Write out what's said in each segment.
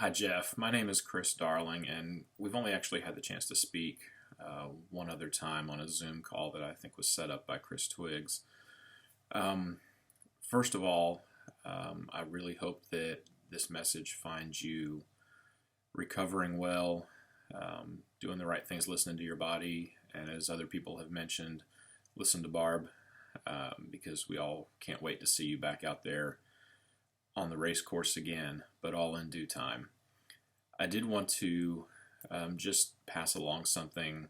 Hi, Jeff. My name is Chris Darling, and we've only actually had the chance to speak one other time on a Zoom call that I think was set up by Chris Twiggs. Um, First of all, I really hope that this message finds you recovering well, doing the right things, listening to your body, and as other people have mentioned, listen to Barb, because we all can't wait to see you back out there on the race course again, but all in due time. I did want to just pass along something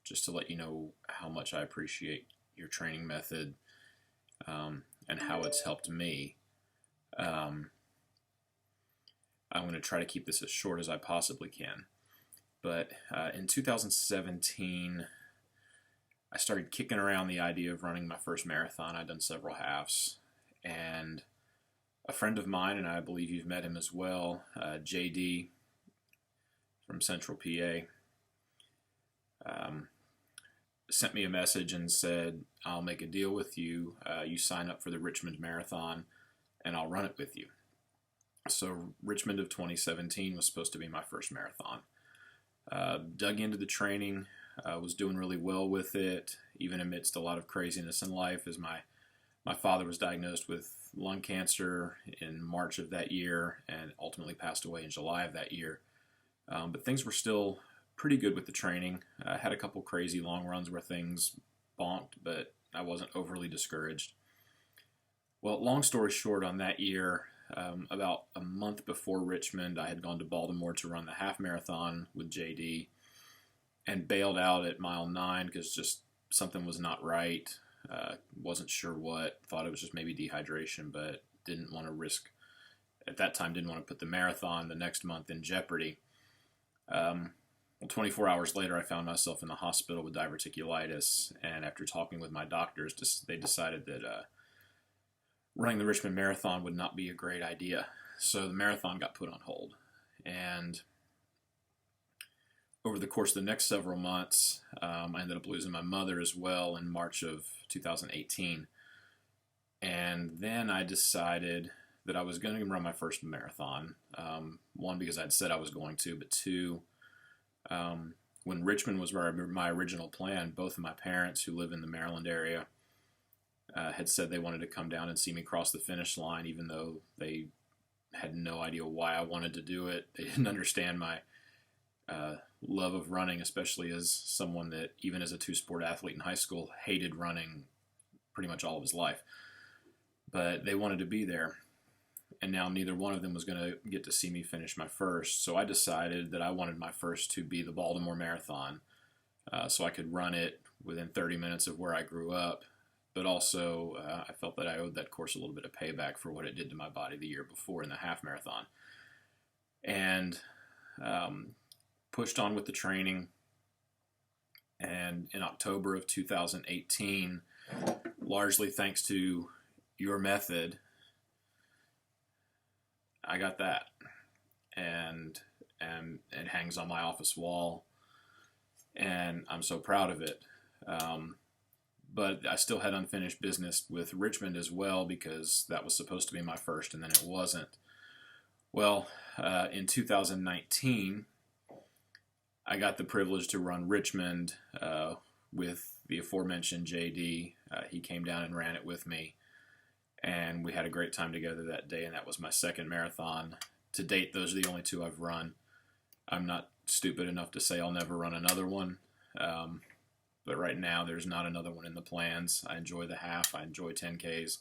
just to let you know how much I appreciate your training method and how it's helped me. I'm going to try to keep this as short as I possibly can. But in 2017, I started kicking around the idea of running my first marathon. I'd done several halves, and a friend of mine, and I believe you've met him as well, JD from Central PA, sent me a message and said, I'll make a deal with you. You sign up for the Richmond Marathon, and I'll run it with you. So Richmond of 2017 was supposed to be my first marathon. Dug into the training, was doing really well with it, even amidst a lot of craziness in life, as my father was diagnosed with lung cancer in March of that year and ultimately passed away in July of that year. But things were still pretty good with the training. I had a couple crazy long runs where things bonked, but I wasn't overly discouraged. Well, long story short, on that year, about a month before Richmond, I had gone to Baltimore to run the half marathon with JD and bailed out at mile 9 because just something was not right. Wasn't sure what, thought it was just maybe dehydration, but didn't want to risk, at that time, didn't want to put the marathon the next month in jeopardy. Well, 24 hours later, I found myself in the hospital with diverticulitis, and after talking with my doctors, they decided that running the Richmond Marathon would not be a great idea. So the marathon got put on hold. And over the course of the next several months, I ended up losing my mother as well in March of 2018. And then I decided that I was going to run my first marathon. One, because I'd said I was going to, but two, when Richmond was my original plan, both of my parents, who live in the Maryland area, had said they wanted to come down and see me cross the finish line, even though they had no idea why I wanted to do it. They didn't understand my love of running, especially as someone that, even as a two-sport athlete in high school, hated running pretty much all of his life. But they wanted to be there. And now neither one of them was going to get to see me finish my first. So I decided that I wanted my first to be the Baltimore Marathon, so I could run it within 30 minutes of where I grew up. But also, I felt that I owed that course a little bit of payback for what it did to my body the year before in the half marathon. And pushed on with the training. And in October of 2018, largely thanks to your method, I got that. And it hangs on my office wall. And I'm so proud of it. But I still had unfinished business with Richmond as well, because that was supposed to be my first, and then it wasn't. Well, in 2019, I got the privilege to run Richmond with the aforementioned JD. He came down and ran it with me, and we had a great time together that day, and that was my second marathon. To date, those are the only two I've run. I'm not stupid enough to say I'll never run another one. But right now, there's not another one in the plans. I enjoy the half. I enjoy 10Ks.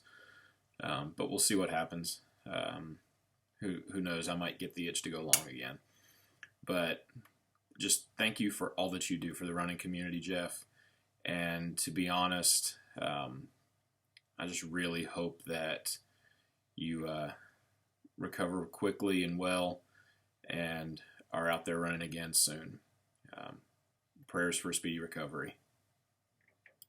But we'll see what happens. Who knows? I might get the itch to go long again. But just thank you for all that you do for the running community, Jeff. And to be honest, I just really hope that you recover quickly and well and are out there running again soon. Prayers for a speedy recovery.